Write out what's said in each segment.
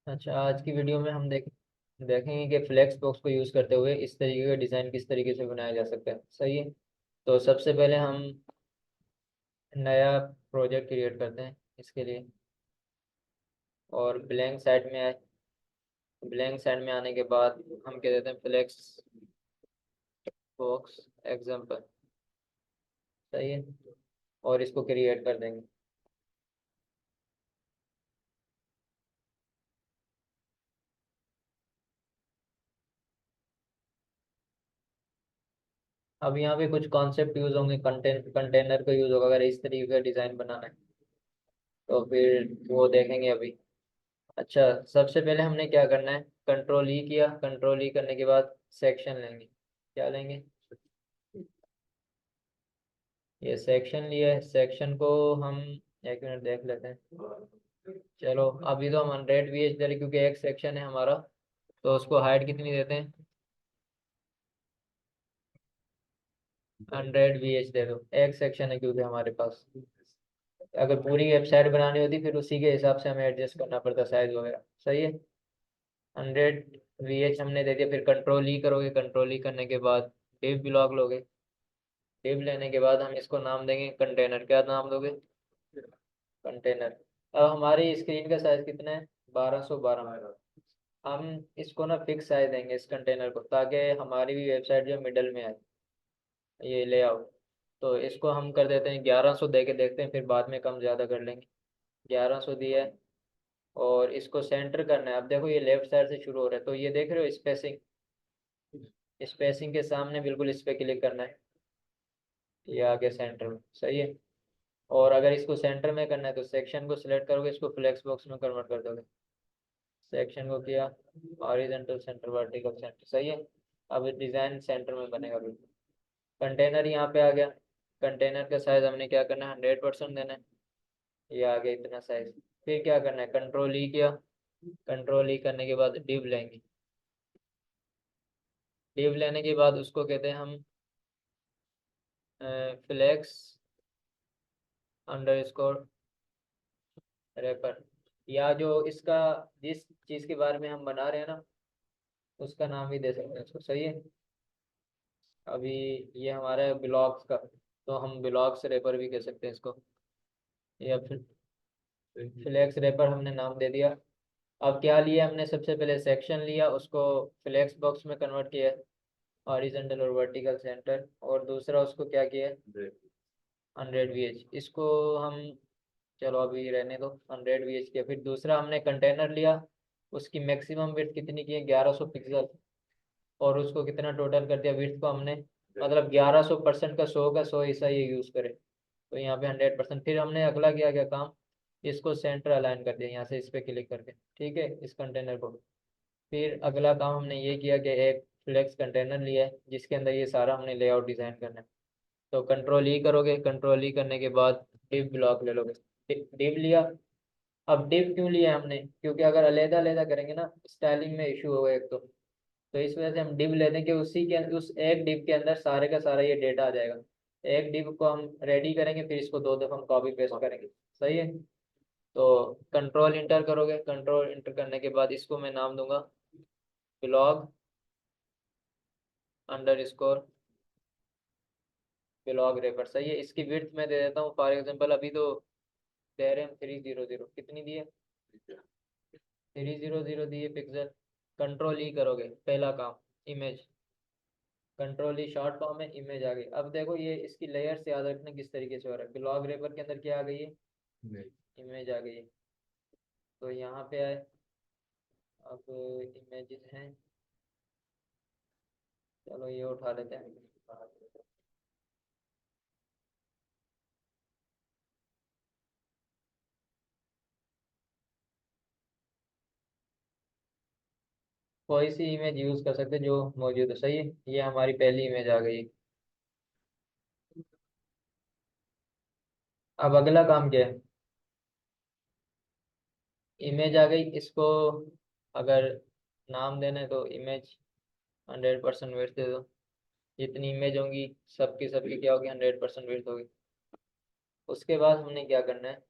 अच्छा, आज की वीडियो में हम देखेंगे कि फ्लेक्स बॉक्स को यूज़ करते हुए इस तरीके का डिज़ाइन किस तरीके से बनाया जा सकता है। सही है। तो सबसे पहले हम नया प्रोजेक्ट क्रिएट करते हैं इसके लिए। और ब्लैंक साइड में आने के बाद हम कह देते हैं फ्लेक्स बॉक्स एग्जाम्पल। सही है। और इसको क्रिएट कर देंगे। अब यहाँ पे कुछ कॉन्सेप्ट यूज़ होंगे, कंटेनर का यूज़ होगा अगर इस तरीके का डिज़ाइन बनाना है। तो फिर वो देखेंगे अभी। अच्छा, सबसे पहले हमने क्या करना है, कंट्रोल ई किया। कंट्रोल ई करने के बाद सेक्शन लेंगे। क्या लेंगे? ये सेक्शन लिया है। सेक्शन को हम एक मिनट देख लेते हैं। चलो, अभी तो हम 100 VH दे रहे क्योंकि एक सेक्शन है हमारा। तो उसको हाइट कितनी देते हैं? 100 VH दे दो। एक सेक्शन है क्योंकि हमारे पास। अगर पूरी वेबसाइट बनानी होती फिर उसी के हिसाब से हमें एडजस्ट करना पड़ता साइज वगैरह। सही है। 100 VH हमने दे दिया। फिर कंट्रोल ई करोगे। कंट्रोल ई करने के बाद div ब्लॉक लोगे। div लेने के बाद हम इसको नाम देंगे कंटेनर। क्या नाम दोगे? कंटेनर। अब हमारी स्क्रीन का साइज कितना है? 1212 में। हम इसको ना फिक्स साइज देंगे इस कंटेनर को, ताकि हमारी भी वेबसाइट जो मिडल में आए, ये लेआउट। तो इसको हम कर देते हैं 1100 दे के देखते हैं, फिर बाद में कम ज़्यादा कर लेंगे। 1100 दिया है। और इसको सेंटर करना है। अब देखो ये लेफ्ट साइड से शुरू हो रहा है, तो ये देख रहे हो स्पेसिंग। स्पेसिंग के सामने बिल्कुल इस पे क्लिक करना है। ये आगे सेंटर में। सही है। और अगर इसको सेंटर में करना है तो सेक्शन को सिलेक्ट करोगे, इसको फ्लेक्स बॉक्स में कन्वर्ट कर दोगे। सेक्शन को किया, हॉरिजॉन्टल सेंटर, वर्टिकल सेंटर। सही है। अब डिज़ाइन सेंटर में बनेगा बिल्कुल। कंटेनर यहाँ पे आ गया। कंटेनर का साइज हमने क्या करना है, 100% देना है। ये आ गया इतना साइज। फिर क्या करना है, कंट्रोल ई किया। कंट्रोल ई करने के बाद डिव लेंगे। डिव लेने के बाद उसको कहते हैं हम फ्लेक्स अंडर स्कोर रेपर। या जो इसका, जिस चीज़ के बारे में हम बना रहे हैं ना, उसका नाम भी दे सकते हैं इसको। सही है। अभी ये हमारा ब्लॉग्स का, तो हम ब्लॉग्स रेपर भी कह सकते हैं इसको। या फिर फ्लेक्स रेपर हमने नाम दे दिया। अब क्या लिया हमने, सबसे पहले सेक्शन लिया, उसको फ्लेक्स बॉक्स में कन्वर्ट किया, हॉरिजॉन्टल और वर्टिकल सेंटर। और दूसरा उसको क्या किया, 100 VH। इसको हम, चलो अभी रहने दो, 100 VH किया। फिर दूसरा हमने कंटेनर लिया, उसकी मैक्सिमम विड्थ कितनी की है, 1100 पिक्सल। और उसको कितना टोटल कर दिया विड्थ को हमने, मतलब 1100% का 100 का 100 हिस्सा ये यूज़ करे। तो यहाँ पे 100%। फिर हमने अगला किया क्या काम, इसको सेंटर अलाइन कर दिया यहाँ से इस पे क्लिक करके। ठीक है, इस कंटेनर को। फिर अगला काम हमने ये किया कि एक फ्लेक्स कंटेनर लिया है जिसके अंदर ये सारा हमने लेआउट डिज़ाइन करना है। तो कंट्रोल ई करोगे। कंट्रोल ई करने के बाद डिव ब्लॉक ले लोगे। डिव लिया। अब डिव क्यों लिया हमने, क्योंकि अगर अलग अलग करेंगे ना, स्टाइलिंग में इशू होगा एक तो इस वजह से हम डिव लेते हैं कि उसी के उस एक डिव के अंदर सारे का सारा ये डेटा आ जाएगा। एक डिव को हम रेडी करेंगे, फिर इसको 2 दफ़ा हम कॉपी पेस्ट करेंगे। सही है। तो कंट्रोल इंटर करोगे। कंट्रोल इंटर करने के बाद इसको मैं नाम दूंगा ब्लॉग अंडर स्कोर ब्लॉग रेपर। सही है। इसकी विड्थ मैं दे देता हूँ फॉर एग्जांपल, अभी तो दे रहे हैं 300। कितनी दी है? 300 दी है पिक्सल। कंट्रोल ई करोगे, पहला काम इमेज। कंट्रोल ई शॉर्ट फॉर्म में इमेज आ गई। अब देखो ये इसकी लेयर से याद रखना किस तरीके से हो रहा है। ब्लॉग रेपर के अंदर क्या आ गई है, इमेज आ गई है। तो यहाँ पे आए, अब इमेजेस हैं, चलो ये उठा लेते हैं। कोई सी इमेज यूज कर सकते हैं जो मौजूद है। सही है। ये हमारी पहली इमेज आ गई। अब अगला काम क्या है, इमेज आ गई। इसको अगर नाम देना है तो इमेज 100% वेट दे दो। जितनी इमेज होंगी सबकी सबकी क्या होगी, 100% वेट होगी। उसके बाद हमने क्या करना है,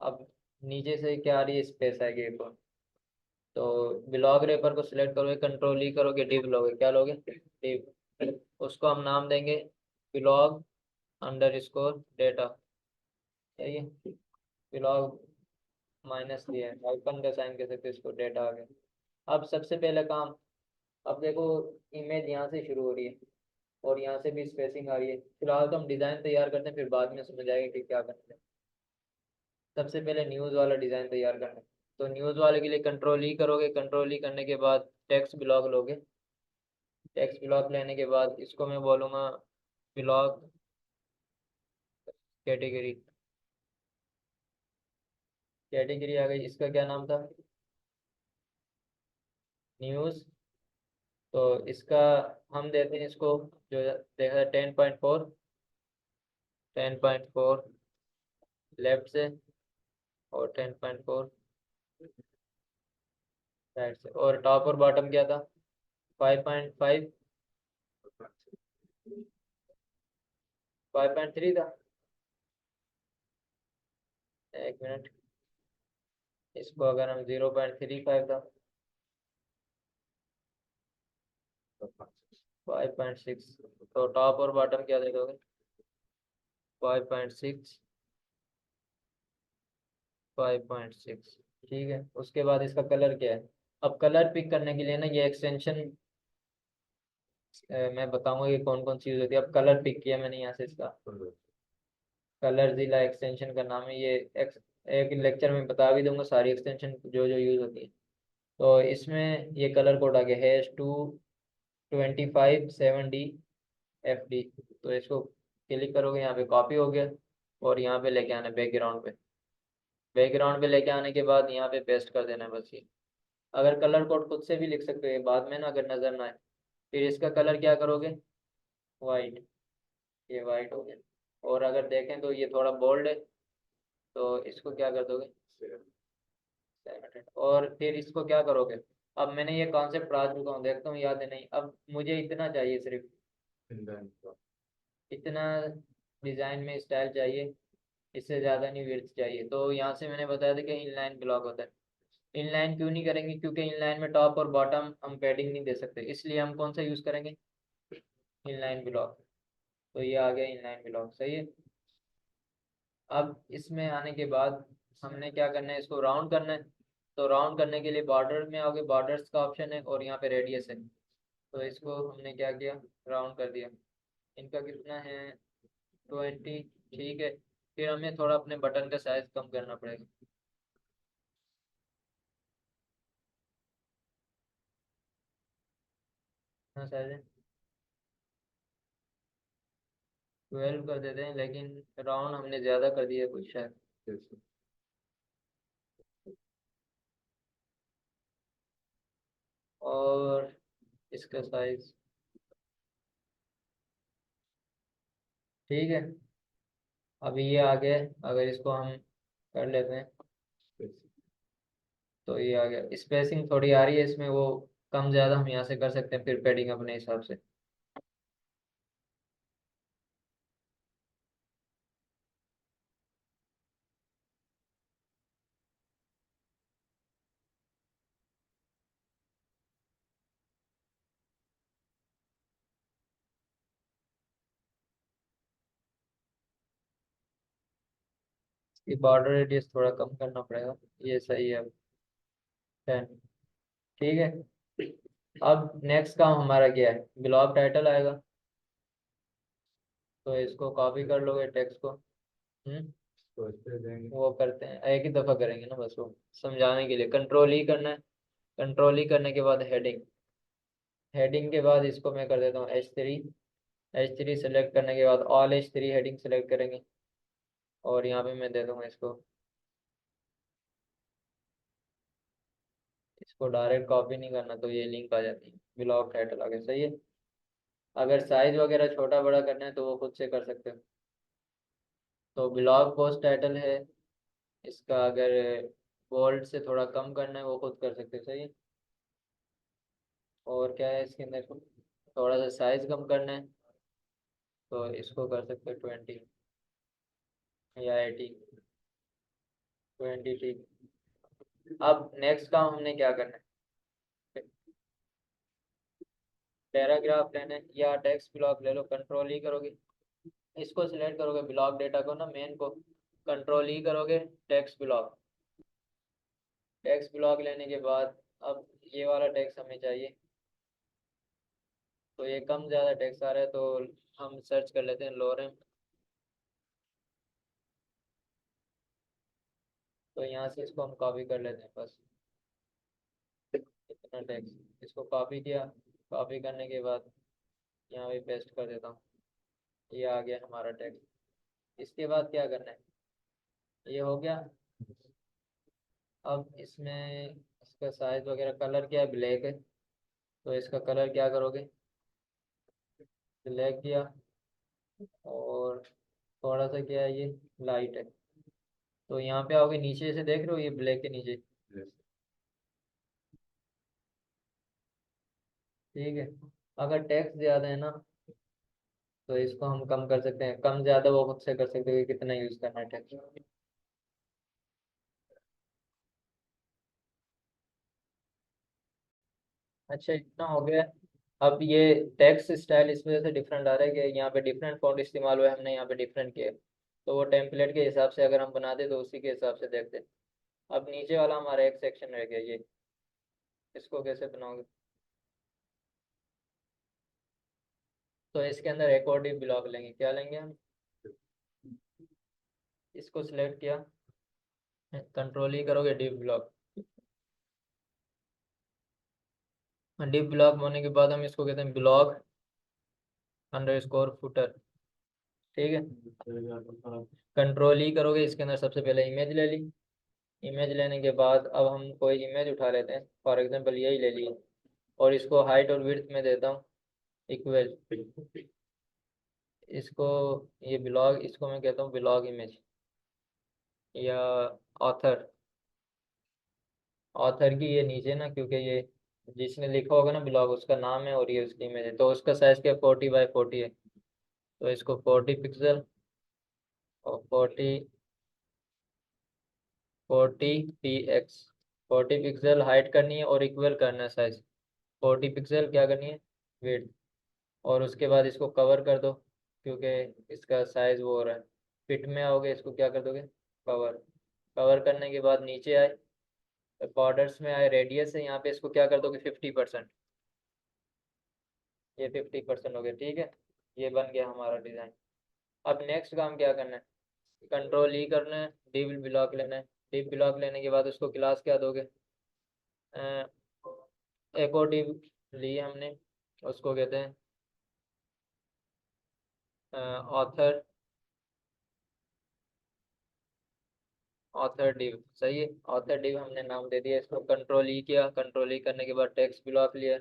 अब नीचे से क्या आ रही है, स्पेस आएगी एक और। तो ब्लॉग रेपर को सिलेक्ट करोगे, कंट्रोल ई करोगे, डिव लोगे, क्या लोगे, डिव। उसको हम नाम देंगे ब्लॉग अंडर स्कोर डेटा। सही है, ब्लॉग माइनस दिया है, आइकन का साइन कह सकते हो इसको, डेटा आ गया। अब सबसे पहले काम, अब देखो इमेज यहाँ से शुरू हो रही है और यहाँ से भी स्पेसिंग आ रही है। फिलहाल तो हम डिज़ाइन तैयार करते हैं, फिर बाद में समझ आएगा कि क्या करना है। सबसे पहले न्यूज़ वाला डिज़ाइन तैयार करना है। तो न्यूज़ वाले के लिए कंट्रोल ई करोगे, कंट्रोल ई करने के बाद टेक्स्ट ब्लॉक लोगे। टेक्स्ट ब्लॉक लेने के बाद इसको मैं बोलूँगा ब्लॉक कैटेगरी। कैटेगरी आ गई, इसका क्या नाम था, न्यूज़। तो इसका हम देते हैं इसको, जो देखा 10.4, 10.4 लेफ्ट से, और 10.4 राइट से, और टॉप और बॉटम क्या था, 5.5, 5.3 था। एक मिनट, इसको अगर हम 0.35 था, 5.6, तो टॉप और बॉटम क्या दे दोगे, 5.6, 5.6। ठीक है, उसके बाद इसका कलर क्या है। अब कलर पिक करने के लिए ना ये एक्सटेंशन मैं बताऊंगा कि कौन कौन सी यूज होती है। अब कलर पिक किया मैंने यहाँ से, इसका कलर जिला एक्सटेंशन का नाम है ये। एक लेक्चर में बता भी दूंगा सारी एक्सटेंशन जो जो यूज होती है। तो इसमें ये कलर कोड आ गया H225 7D FD। तो इसको क्लिक करोगे, यहाँ पे कॉपी हो गया, और यहाँ पे लेके आना बैकग्राउंड पे। बैकग्राउंड पे लेके आने के बाद यहाँ पे पेस्ट कर देना है बस ये। अगर कलर कोड खुद से भी लिख सकते हो ये बाद में ना, अगर नजर ना आए। फिर इसका कलर क्या करोगे, वाइट। ये वाइट हो गया। और अगर देखें तो ये थोड़ा बोल्ड है, तो इसको क्या कर दोगे, 700। और फिर इसको क्या करोगे, अब मैंने ये कॉन्सेप्ट पढ़ा चुका हूँ, देखता हूँ याद है नहीं, अब मुझे इतना चाहिए सिर्फ, इतना डिज़ाइन में स्टाइल चाहिए, इससे ज़्यादा नहीं विड्थ चाहिए। तो यहाँ से मैंने बताया था कि इनलाइन ब्लॉक होता है। इनलाइन क्यों नहीं करेंगे, क्योंकि इनलाइन में टॉप और बॉटम हम पैडिंग नहीं दे सकते, इसलिए हम कौन सा यूज़ करेंगे, इनलाइन ब्लॉक। तो ये आ गया इनलाइन ब्लॉक, सही है। अब इसमें आने के बाद हमने क्या करना है, इसको राउंड करना है। तो राउंड करने के लिए बॉर्डर में आओगे, बॉर्डर्स का ऑप्शन है, और यहाँ पे रेडियस है। तो इसको हमने क्या किया, राउंड कर दिया। इनका कितना है, 20। ठीक है, फिर हमें थोड़ा अपने बटन का साइज कम करना पड़ेगा। हाँ साइज है, 12 कर देते हैं, लेकिन राउंड हमने ज़्यादा कर दिया कुछ शायद। और इसका साइज, ठीक है। अभी ये आ गया, अगर इसको हम कर लेते हैं, तो ये आ गया। स्पेसिंग थोड़ी आ रही है इसमें, वो कम ज़्यादा हम यहाँ से कर सकते हैं, फिर पैडिंग अपने हिसाब से। ये बॉर्डर रेडियस थोड़ा कम करना पड़ेगा, ये सही है अब, 10। ठीक है। अब नेक्स्ट काम हमारा क्या है, ब्लॉग टाइटल आएगा। तो इसको कॉपी कर लोगे टेक्स्ट को। हम्म, वो करते हैं, एक ही दफ़ा करेंगे ना बस, वो समझाने के लिए कंट्रोल ही करना है। कंट्रोल ही करने के बाद हेडिंग। हेडिंग के बाद इसको मैं कर देता हूँ H3। H3 सेलेक्ट करने के बाद ऑल H3 हेडिंग सेलेक्ट करेंगे, और यहाँ पे मैं दे दूंगा इसको, इसको डायरेक्ट कॉपी नहीं करना, तो ये लिंक आ जाती है, ब्लॉग टाइटल आ गया, सही है। अगर साइज वगैरह छोटा बड़ा करना है तो वो खुद से कर सकते हो। तो ब्लॉग पोस्ट टाइटल है, इसका अगर बोल्ड से थोड़ा कम करना है वो खुद कर सकते हो, सही है। और क्या है इसके अंदर, थोड़ा सा साइज कम करना है, तो इसको कर सकते हो 20 या 80, 20। ठीक। अब नेक्स्ट काम हमने क्या करना है, पैराग्राफ लेने या टेक्स्ट ब्लॉक ले लो, कंट्रोल ही करोगे, इसको सिलेक्ट करोगे ब्लॉक डेटा को ना, मेन को कंट्रोल ही करोगे, टेक्स्ट ब्लॉक। टेक्स्ट ब्लॉक लेने के बाद अब ये वाला टेक्स्ट हमें चाहिए, तो ये कम ज़्यादा टेक्स्ट आ रहा है तो हम सर्च कर लेते हैं लोरेम। तो यहाँ से इसको हम कॉपी कर लेते हैं बस, इतना टेक्स्ट इसको कॉपी किया। कॉपी करने के बाद यहाँ पे पेस्ट कर देता हूँ, ये आ गया हमारा टेक्स्ट। इसके बाद क्या करना है, ये हो गया। अब इसमें इसका साइज वगैरह, कलर क्या है, ब्लैक है, तो इसका कलर क्या करोगे, ब्लैक किया। और थोड़ा सा क्या है, ये लाइट है, तो यहाँ पे आओगे, नीचे से देख रहे हो ये ब्लैक के नीचे, ठीक है। अगर टेक्स्ट ज़्यादा है ना, तो इसको हम कम कर सकते हैं, कम ज़्यादा वो खुद से कर सकते हो कि कितना यूज़ करना है टेक्स्ट। अच्छा, इतना हो गया। अब ये टेक्स्ट स्टाइल इस वजह से डिफरेंट आ रहा है कि यहाँ पे डिफरेंट फॉन्ट इस्तेमाल हुआ है, हमने यहाँ पे डिफरेंट किए, तो वो टेम्पलेट के हिसाब से अगर हम बनाते तो उसी के हिसाब से देखते। अब नीचे वाला हमारा एक सेक्शन रह गया, ये इसको कैसे बनाओगे, तो इसके अंदर एक और डिव ब्लॉक लेंगे, क्या लेंगे हम, इसको सिलेक्ट किया, कंट्रोल ही करोगे डिव ब्लॉक। डिव ब्लॉक होने के बाद हम इसको कहते हैं ब्लॉक अंडर स्कोर फुटर, ठीक है। कंट्रोल ही करोगे, इसके अंदर सबसे पहले इमेज ले ली। इमेज लेने के बाद अब हम कोई इमेज उठा लेते हैं, फॉर एग्जांपल यही ले ली, और इसको हाइट और विड्थ में देता हूँ इक्वल। इसको, ये ब्लॉग, इसको मैं कहता हूँ ब्लॉग इमेज या ऑथर। ऑथर की ये नीचे ना, क्योंकि ये जिसने लिखा होगा ना ब्लॉग, उसका नाम है और ये उसकी इमेज है, तो उसका साइज क्या 40 बाई 40 है, तो इसको 40 पिक्सल और 40 px, 40 पिक्सल हाइट करनी है और इक्वल करना है साइज, 40 पिक्सल क्या करनी है, वेट। और उसके बाद इसको कवर कर दो, क्योंकि इसका साइज वो हो रहा है। फिट में आओगे, इसको क्या कर दोगे, कवर। कवर करने के बाद नीचे आए, बॉर्डर्स में आए, रेडियस है यहाँ पे, इसको क्या कर दोगे 50%, ये 50% हो गया, ठीक है। ये बन गया हमारा डिज़ाइन। अब नेक्स्ट काम क्या करना है, कंट्रोल ई करना है, डिव ब्लॉक लेना है। डिव ब्लॉक लेने के बाद उसको क्लास क्या दोगे, एक और डिव ली हमने, उसको कहते हैं ऑथर, ऑथर डिव, सही है। ऑथर डिव हमने नाम दे दिया इसको, कंट्रोल ई किया, कंट्रोल ई करने के बाद टेक्स्ट ब्लॉक लिया।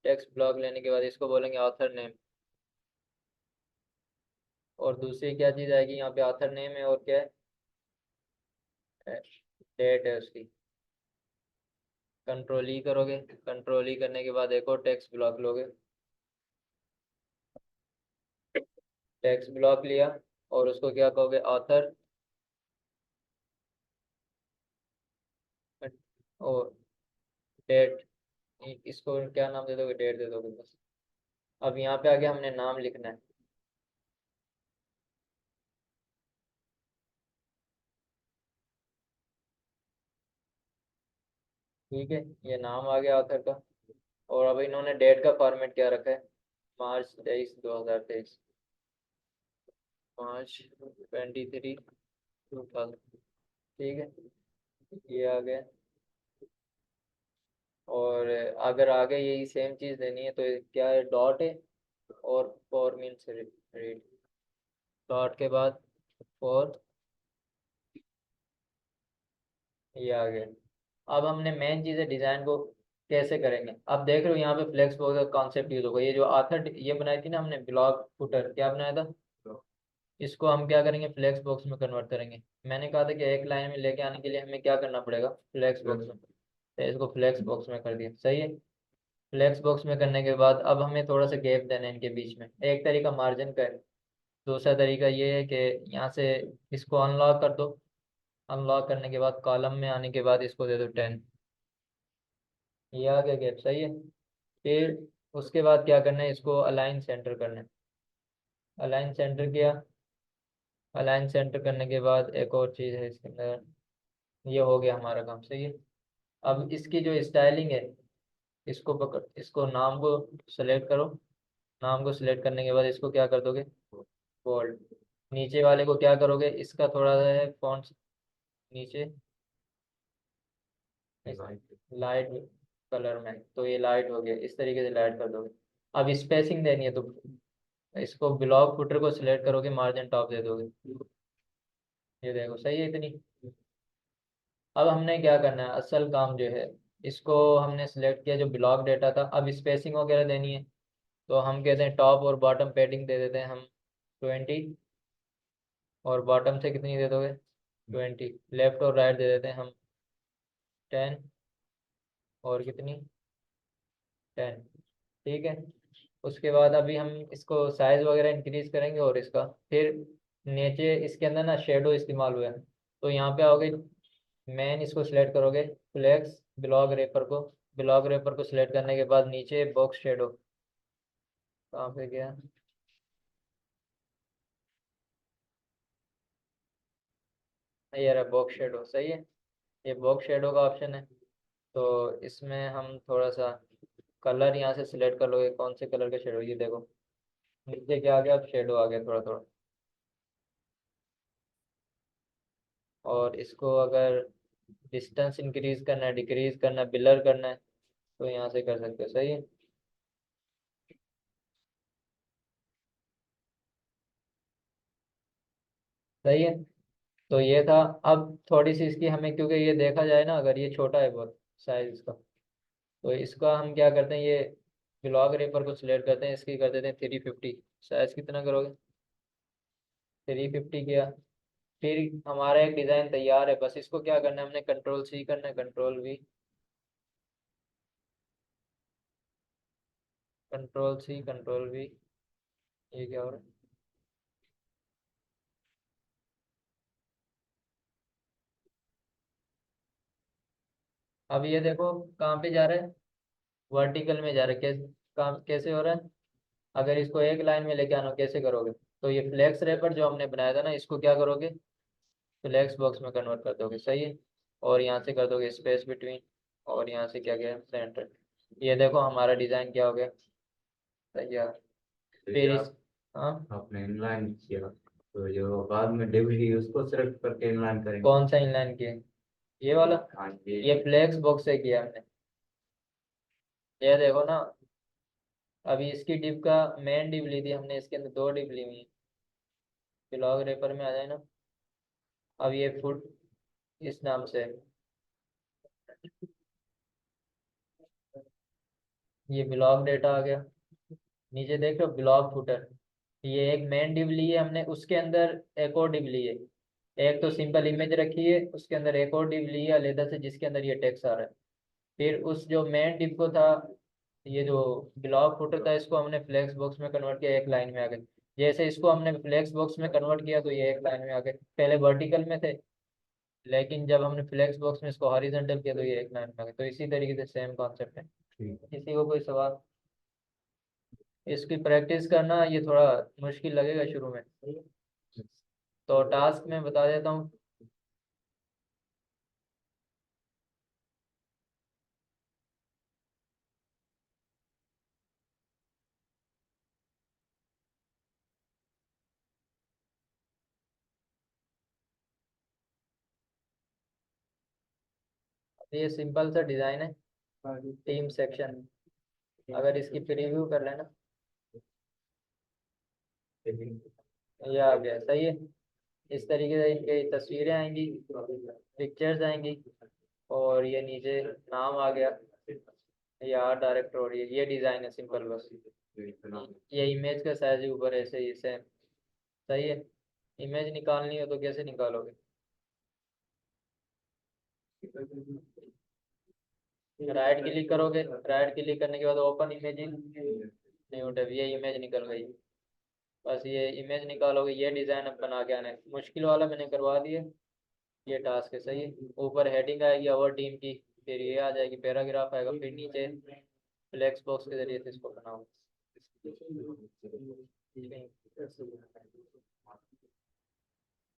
टेक्स्ट ब्लॉक लेने के बाद इसको बोलेंगे ऑथर नेम। और दूसरी क्या चीज़ आएगी यहाँ पे, ऑथर नेम है और क्या है, डेट है उसकी। कंट्रोल ई करोगे, कंट्रोल ई करने के बाद एक और टेक्स्ट ब्लॉक लोगे, टेक्स्ट ब्लॉक लिया, और उसको क्या कहोगे, ऑथर और डेट। इसको क्या नाम दे दोगे, डेट दे दोगे बस। अब यहाँ पे आगे हमने नाम लिखना है, ठीक है। ये नाम आ गया ऑथर का। और अब इन्होंने डेट का फॉर्मेट क्या रखा है, March 23, 2023, March 23, 2000, ठीक है। ये आ गया। और अगर आगे यही सेम चीज़ देनी है तो क्या है, डॉट है, और फॉर मीन्स रीड, डॉट के बाद फॉर, ये आ गया। अब हमने मेन चीज़ है डिज़ाइन को कैसे करेंगे। अब देख रहे हो यहाँ पे फ्लेक्स बॉक्स का कॉन्सेप्ट यूज होगा, ये जो आथर ये बनाई थी ना हमने, ब्लॉग फुटर क्या बनाया था, इसको हम क्या करेंगे, फ्लेक्स बॉक्स में कन्वर्ट करेंगे। मैंने कहा था कि एक लाइन में लेके आने के लिए हमें क्या करना पड़ेगा, फ्लेक्स बॉक्स में, तो इसको फ्लेक्स बॉक्स में कर दिया, सही है। फ्लेक्स बॉक्स में करने के बाद अब हमें थोड़ा सा गैप देना है इनके बीच में, एक तरीका मार्जिन का है, दूसरा तरीका ये है कि यहाँ से इसको अनलॉक कर दो। अनलॉक करने के बाद कॉलम में आने के बाद इसको दे दो 10, ये आ गया गैप, सही है। फिर उसके बाद क्या करना है, इसको अलाइन सेंटर करना है। अलाइन सेंटर किया। अलाइन सेंटर करने के बाद एक और चीज़ है इसके अंदर, ये हो गया हमारा काम, सही है। अब इसकी जो स्टाइलिंग है, इसको पकड़, इसको नाम को सेलेक्ट करो। नाम को सिलेक्ट करने के बाद इसको क्या कर दोगे, बोल्ड। नीचे वाले को क्या करोगे, इसका थोड़ा सा है फॉन्ट नीचे, लाइट कलर में, तो ये लाइट हो गया, इस तरीके से लाइट कर दोगे। अब स्पेसिंग देनी है, तो इसको ब्लॉक फुटर को सिलेक्ट करोगे, मार्जिन टॉप दे दोगे। ये देखो सही है इतनी। अब हमने क्या करना है, असल काम जो है, इसको हमने सिलेक्ट किया जो ब्लॉक डेटा था, अब स्पेसिंग वगैरह देनी है। तो हम कहते हैं टॉप और बॉटम पैडिंग दे देते हैं हम 20, और बॉटम से कितनी दे दोगे, 20। लेफ्ट और राइट दे देते हैं हम 10, और कितनी, 10। ठीक है। उसके बाद अभी हम इसको साइज वगैरह इंक्रीज करेंगे, और इसका फिर नीचे इसके अंदर ना शेडो इस्तेमाल हुआ है, तो यहाँ पे आओगे, मेन इसको सिलेक्ट करोगे, फ्लेक्स ब्लॉक रेपर को। ब्लॉक रेपर को सिलेक्ट करने के बाद नीचे बॉक्स शेडो, कहाँ पे गया, ये रहा बॉक्स शेडो, सही है। ये बॉक्स शेडो का ऑप्शन है। तो इसमें हम थोड़ा सा कलर यहाँ से सिलेक्ट कर लोगे, कौन से कलर का शेडो, ये देखो नीचे क्या आ गया, अब शेडो आ गया थोड़ा थोड़ा। और इसको अगर डिस्टेंस इंक्रीज करना है, डिक्रीज करना है, ब्लर करना है, तो यहाँ से कर सकते हो, सही है। सही है। तो ये था। अब थोड़ी सी इसकी हमें, क्योंकि ये देखा जाए ना, अगर ये छोटा है बहुत साइज इसका, तो इसका हम क्या करते हैं, ये ब्लॉक रेपर को सिलेक्ट करते हैं, इसकी कर देते हैं 350। साइज कितना करोगे, 350 किया। फिर हमारा एक डिज़ाइन तैयार है, बस इसको क्या करना है, हमने कंट्रोल C करना है, control V, control C, control V। ये क्या हो रहा है, अब ये देखो कहाँ पे जा रहा है, वर्टिकल में जा रहा है। कैसे काम कैसे हो रहा है, अगर इसको एक लाइन में लेके आना कैसे करोगे, तो ये फ्लेक्स रेपर जो हमने बनाया था ना, इसको क्या करोगे, फ्लेक्स बॉक्स में कन्वर्ट कर दोगे, सही है। और यहाँ से कर दोगे स्पेस बिटवीन, और यहाँ से क्या गया, सेंटर। ये देखो हमारा डिज़ाइन क्या हो गया, तैयार। फिर इस, हाँ, आपने इनलाइन किया, तो जो बाद में डिब्ली उसको सिलेक्ट करके इनलाइन करेंगे। कौन सा इनलाइन किया, ये वाला, हाँ ये फ्लेक्स बॉक्स से किया हमने। ये देखो ना, अभी इसकी डिप का मेन डिप ली थी हमने, इसके अंदर दो डिप ली हुई है। ब्लॉग रेपर में आ जाए ना, अब ये फुट इस नाम से, ये ब्लॉग डेटा आ गया। नीचे देख लो ब्लॉग फुटर, ये एक मेन डिव ली है हमने, उसके अंदर एक और डिव ली है। एक तो सिंपल इमेज रखी है, उसके अंदर एक और डिव ली है अलग से, जिसके अंदर ये टेक्स्ट आ रहा है। फिर उस जो मेन डिव को था, ये जो ब्लॉग फुटर था, इसको हमने फ्लेक्स बॉक्स में कन्वर्ट किया, एक लाइन में आ गए। जैसे इसको हमने फ्लेक्स बॉक्स में कन्वर्ट किया, तो ये एक लाइन में आ गए। पहले वर्टिकल में थे, लेकिन जब हमने फ्लेक्स बॉक्स में इसको हॉरिजॉन्टल किया, तो ये एक लाइन में आ गए। तो इसी तरीके से सेम कॉन्सेप्ट है। किसी को कोई सवाल, इसकी प्रैक्टिस करना, ये थोड़ा मुश्किल लगेगा शुरू में। तो टास्क में बता देता हूँ। ये सिंपल सा डिज़ाइन है, टीम सेक्शन। अगर इसकी प्रीव्यू कर लेना, ये आ गया, सही है। इस तरीके से इनकी तस्वीरें आएंगी, पिक्चर्स आएंगी, और ये नीचे नाम आ गया, ये आर्ट डायरेक्टर, और ये डिज़ाइन है सिंपल बस। ये इमेज का साइज ऊपर ऐसे ही सेम, सही है। इमेज निकालनी हो तो कैसे निकालोगे, राइट क्लिक करोगे, राइट क्लिक करने के बाद ओपन इमेज, नहीं उठे, ये इमेज निकल गई। बस ये इमेज निकालोगे, ये डिज़ाइन अब बना के आना है। मुश्किल वाला मैंने करवा दिया, ये टास्क है, सही है। ऊपर हेडिंग आएगी अवर टीम की, फिर ये आ जाएगी, पैराग्राफ आएगा, फिर नीचे फ्लेक्स बॉक्स के जरिए से इसको बनाओ।